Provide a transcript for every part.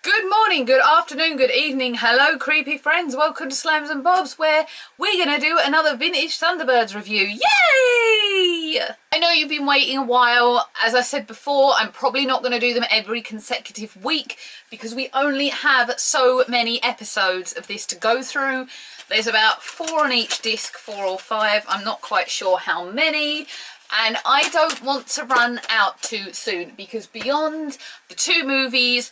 Good morning, good afternoon, good evening, hello creepy friends, welcome to Slams and Bobs, where we're going to do another vintage Thunderbirds review. Yay! I know you've been waiting a while. As I said before, I'm probably not going to do them every consecutive week because we only have so many episodes of this to go through. There's about 4 on each disc, 4 or 5, I'm not quite sure how many. And I don't want to run out too soon because beyond the 2 movies,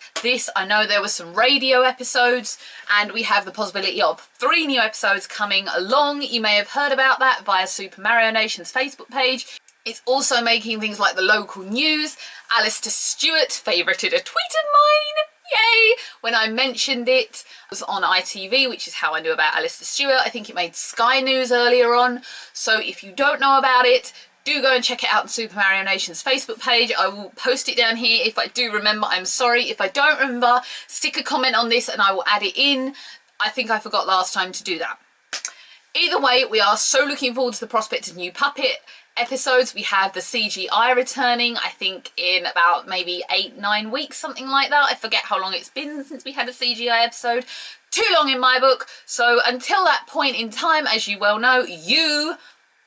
I know there were some radio episodes and we have the possibility of 3 new episodes coming along. You may have heard about that via Super Mario Nation's Facebook page. It's also making things like the local news. Alistair Stewart favourited a tweet of mine. Yay! When I mentioned it was on ITV, which is how I knew about Alistair Stewart. I think it made Sky News earlier on. So if you don't know about it, do go and check it out on Super Mario Nation's Facebook page. I will post it down here if I do remember. I'm sorry. If I don't remember, stick a comment on this and I will add it in. I think I forgot last time to do that. Either way, we are so looking forward to the prospect of new puppet episodes. We have the CGI returning, I think in about maybe 8-9 weeks, something like that. I forget how long it's been since we had a CGI episode. Too long in my book. So until that point in time, as you well know,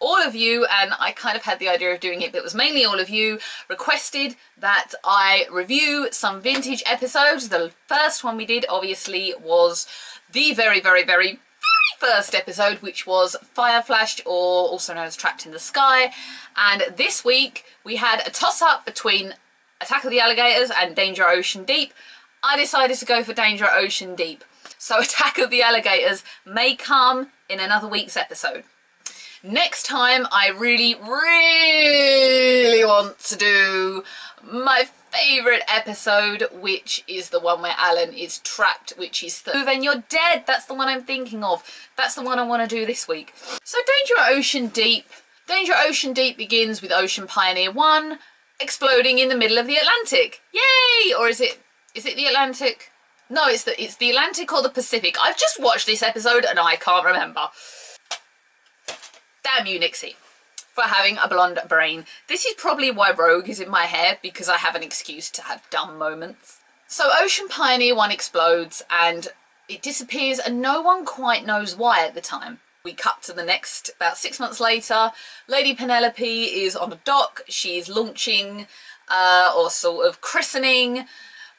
all of you, and I kind of had the idea of doing it, but it was mainly all of you, requested that I review some vintage episodes. The first one we did, obviously, was the very first episode, which was Fire Flashed, or also known as Trapped in the Sky. And this week, we had a toss-up between Attack of the Alligators and Danger Ocean Deep. I decided to go for Danger Ocean Deep. So Attack of the Alligators may come in another week's episode. Next time, I really want to do my favourite episode, which is the one where Alan is trapped, which is Move and You're Dead. That's the one I'm thinking of. That's the one I want to do this week. So Danger Ocean Deep. Danger Ocean Deep begins with Ocean Pioneer 1 exploding in the middle of the Atlantic. Yay! Or is it the Atlantic? No, it's the Atlantic or the Pacific. I've just watched this episode and I can't remember. Damn you, Nixie, for having a blonde brain. This is probably why Rogue is in my hair, because I have an excuse to have dumb moments. So Ocean Pioneer 1 explodes and it disappears and no one quite knows why at the time. We cut to the next, about 6 months later, Lady Penelope is on a dock. She's launching, or sort of christening,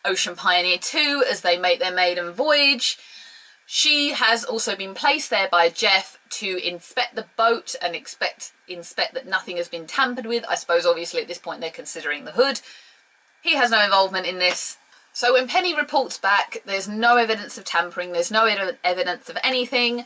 Ocean Pioneer 2 as they make their maiden voyage. She has also been placed there by Jeff to inspect the boat and inspect that nothing has been tampered with. I suppose obviously at this point they're considering the hood. He has no involvement in this. So when Penny reports back, there's no evidence of tampering, there's no evidence of anything.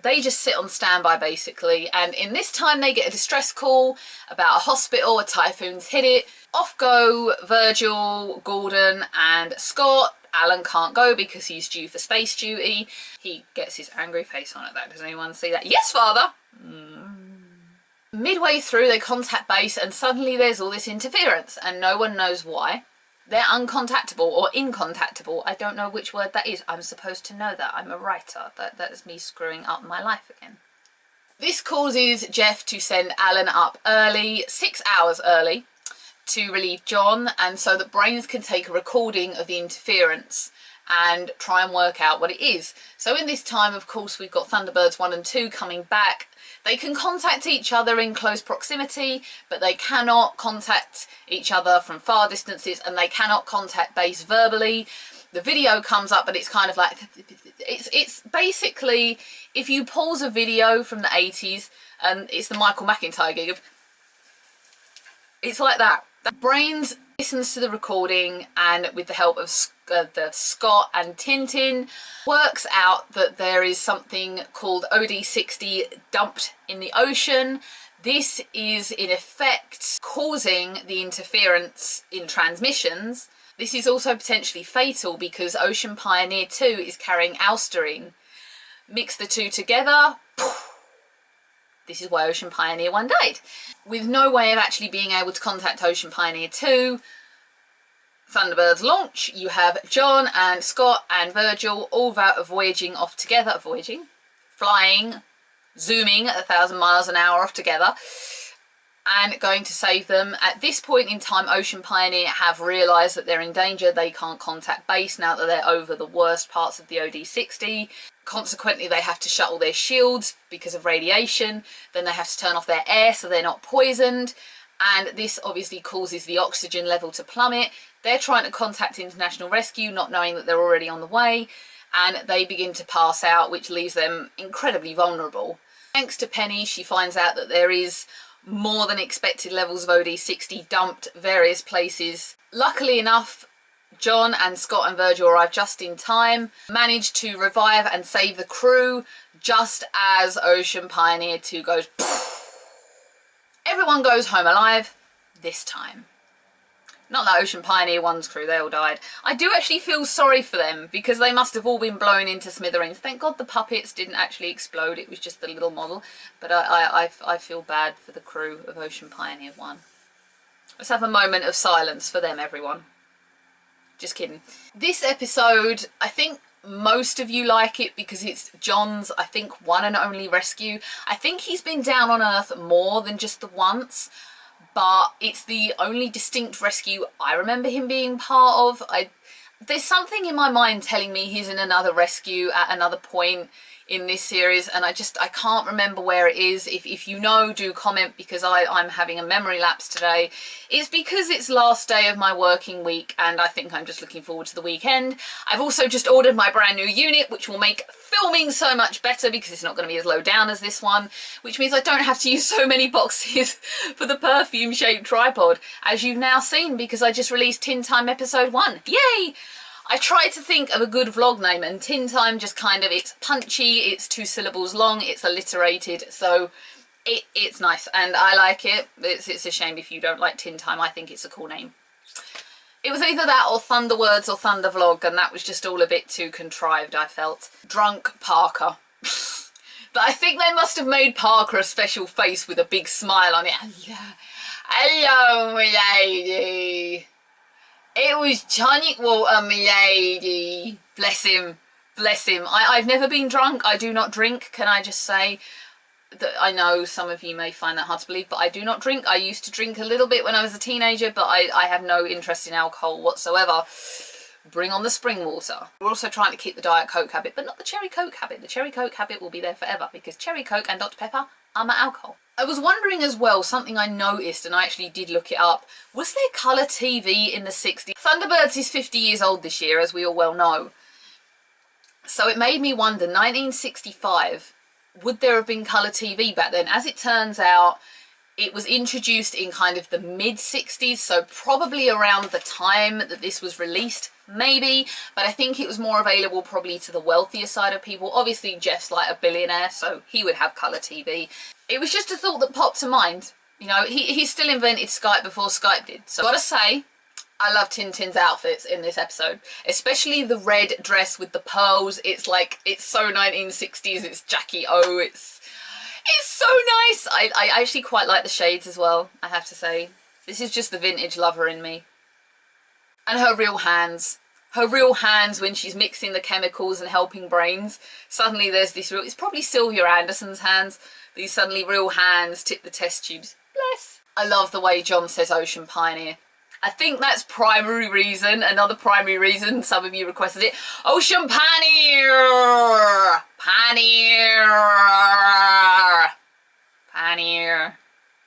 They just sit on standby basically, and in this time they get a distress call about a hospital, a typhoon's hit it. Off go Virgil, Gordon and Scott. Alan can't go because he's due for space duty. He gets his angry face on at that. Does anyone see that? Yes, father! Midway through, they contact base and suddenly there's all this interference and no one knows why. They're uncontactable or incontactable. I don't know which word that is. I'm supposed to know that. I'm a writer. That is me screwing up my life again. This causes Jeff to send Alan up early, 6 hours early, to relieve John, and so that Brains can take a recording of the interference and try and work out what it is. So in this time, of course, we've got Thunderbirds 1 and 2 coming back. They can contact each other in close proximity, but they cannot contact each other from far distances, and they cannot contact base verbally. The video comes up, but it's kind of like, it's basically, if you pause a video from the 80s, and it's the Michael McIntyre gig, it's like that. Brains listens to the recording and with the help of the Scott and Tintin works out that there is something called OD60 dumped in the ocean. This is in effect causing the interference in transmissions. This is also potentially fatal because Ocean Pioneer 2 is carrying Alsterine. Mix the two together, this is why Ocean Pioneer 1 died. With no way of actually being able to contact Ocean Pioneer 2, Thunderbirds launch. You have John and Scott and Virgil all voyaging off together. Flying, zooming at 1,000 miles an hour off together. and going to save them. At this point in time, Ocean Pioneer have realised that they're in danger. They can't contact base now that they're over the worst parts of the OD-60. Consequently, they have to shut all their shields because of radiation. Then they have to turn off their air so they're not poisoned. And this obviously causes the oxygen level to plummet. They're trying to contact international rescue, not knowing that they're already on the way. And they begin to pass out, which leaves them incredibly vulnerable. Thanks to Penny, she finds out that there is more than expected levels of OD-60 dumped various places. Luckily enough, John and Scott and Virgil arrive just in time, manage to revive and save the crew just as Ocean Pioneer 2 goes poof. Everyone goes home alive this time. Not that Ocean Pioneer 1's crew, they all died. I do actually feel sorry for them because they must have all been blown into smithereens. Thank God the puppets didn't actually explode, it was just the little model. But I feel bad for the crew of Ocean Pioneer 1. Let's have a moment of silence for them, everyone. Just kidding. This episode, I think most of you like it because it's John's, I think, one and only rescue. I think he's been down on Earth more than just the once. But it's the only distinct rescue I remember him being part of. There's something in my mind telling me he's in another rescue at another point in this series, and I can't remember where it is. If you know, do comment, because I'm having a memory lapse today. It's because it's last day of my working week and I think I'm just looking forward to the weekend. I've also just ordered my brand new unit, which will make filming so much better because it's not going to be as low down as this one, which means I don't have to use so many boxes for the perfume shaped tripod, as you've now seen, because I just released Tin Time episode 1. Yay! I tried to think of a good vlog name, and Tin Time just kind of, it's punchy, it's 2 syllables long, it's alliterated, so it's nice and I like it. It's a shame if you don't like Tin Time. I think it's a cool name. It was either that or Thunderwords or Thunder Vlog, and that was just all a bit too contrived, I felt. Drunk Parker. But I think they must have made Parker a special face with a big smile on it. Hello, milady. It was tonic water, milady. Bless him. Bless him. I've never been drunk. I do not drink, can I just say. That I know some of you may find that hard to believe, but I do not drink. I used to drink a little bit when I was a teenager, but I have no interest in alcohol whatsoever. Bring on the spring water. We're also trying to keep the Diet Coke habit, but not the Cherry Coke habit. The Cherry Coke habit will be there forever because Cherry Coke and Dr Pepper are my alcohol. I was wondering as well, something I noticed, and I actually did look it up, was there colour TV in the 60s? Thunderbirds is 50 years old this year, as we all well know. So it made me wonder, 1965, would there have been colour TV back then? As it turns out, it was introduced in kind of the mid-60s, so probably around the time that this was released, maybe, but I think it was more available probably to the wealthier side of people. Obviously, Jeff's like a billionaire, so he would have colour TV. It was just a thought that popped to mind. You know, he still invented Skype before Skype did. So gotta say, I love Tintin's outfits in this episode, especially the red dress with the pearls. It's like, it's so 1960s, it's Jackie O, it's so nice. I actually quite like the shades as well, I have to say. This is just the vintage lover in me. And her real hands. Her real hands when she's mixing the chemicals and helping brains. Suddenly there's this real, it's probably Sylvia Anderson's hands. These suddenly real hands tip the test tubes. Bless. I love the way John says Ocean Pioneer. I think that's primary reason. Another primary reason, some of you requested it. Ocean Pioneer! Pioneer! Pioneer.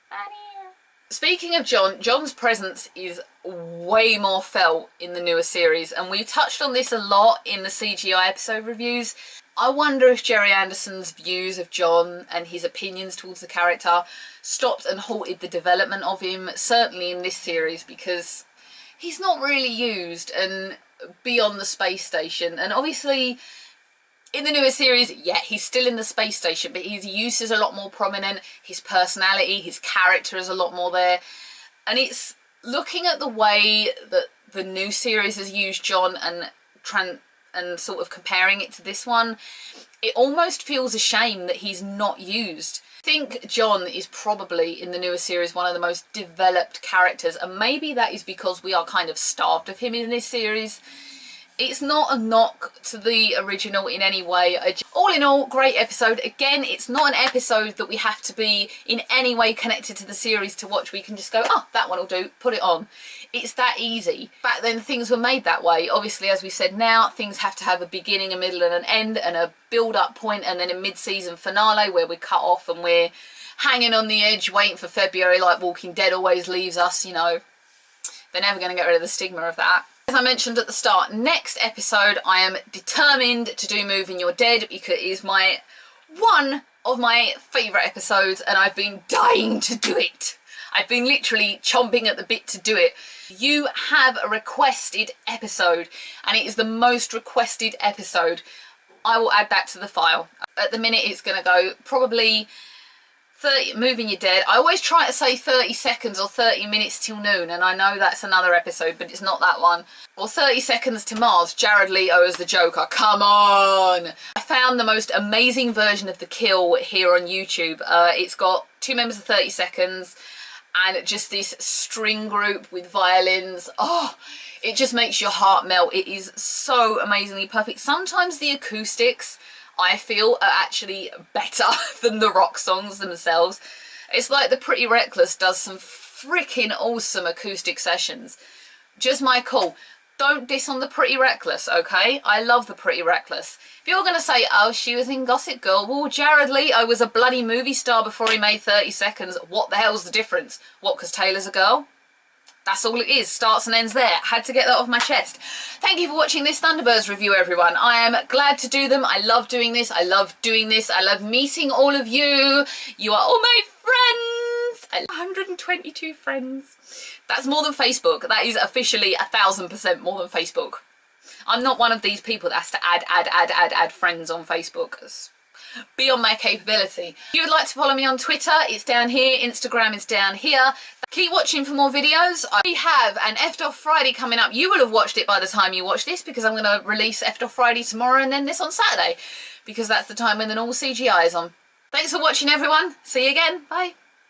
Pioneer. Speaking of John, John's presence is way more felt in the newer series, and we touched on this a lot in the CGI episode reviews. I wonder if Gerry Anderson's views of John and his opinions towards the character stopped and halted the development of him, certainly in this series, because he's not really used and beyond the space station. And obviously in the newer series, yeah, he's still in the space station, but his use is a lot more prominent. His personality, his character is a lot more there. And it's looking at the way that the new series has used John and sort of comparing it to this one, it almost feels a shame that he's not used. I think John is probably, in the newer series, one of the most developed characters, and maybe that is because we are kind of starved of him in this series. It's not a knock to the original in any way. all in all, great episode. Again, it's not an episode that we have to be in any way connected to the series to watch. We can just go, oh, that one will do, put it on. It's that easy. Back then, things were made that way. Obviously, as we said now, things have to have a beginning, a middle and an end, and a build-up point, and then a mid-season finale where we cut off and we're hanging on the edge waiting for February like Walking Dead always leaves us, you know. They're never going to get rid of the stigma of that. As I mentioned at the start, next episode I am determined to do Moving You're Dead because it is one of my favourite episodes and I've been dying to do it. I've been literally chomping at the bit to do it. You have a requested episode and it is the most requested episode. I will add that to the file. At the minute it's going to go probably 30, Moving You're Dead. I always try to say 30 seconds or 30 minutes till noon, and I know that's another episode, but it's not that one. Or 30 seconds to Mars, Jared Leto as the Joker. Come on! I found the most amazing version of the kill here on YouTube. It's got 2 members of 30 seconds and just this string group with violins. Oh, it just makes your heart melt. It is so amazingly perfect. Sometimes the acoustics, I feel, are actually better than the rock songs themselves. It's like the Pretty Reckless does some freaking awesome acoustic sessions. Just my call. Don't diss on the Pretty Reckless, okay? I love the Pretty Reckless. If you're going to say, oh, she was in Gossip Girl, well, Jared Leto was a bloody movie star before he made 30 seconds. What the hell's the difference? What, because Taylor's a girl? That's all it is. Starts and ends there. Had to get that off my chest. Thank you for watching this Thunderbirds review, everyone. I am glad to do them. I love doing this. I love doing this. I love meeting all of you. You are all my friends. I have 122 friends. That's more than Facebook. That is officially 1000% more than Facebook. I'm not one of these people that has to add friends on Facebook. It's beyond my capability. If you would like to follow me on Twitter, it's down here. Instagram is down here. Keep watching for more videos. I have an F'd Off Friday coming up. You will have watched it by the time you watch this because I'm going to release F'd Off Friday tomorrow and then this on Saturday because that's the time when the normal CGI is on. Thanks for watching, everyone. See you again. Bye.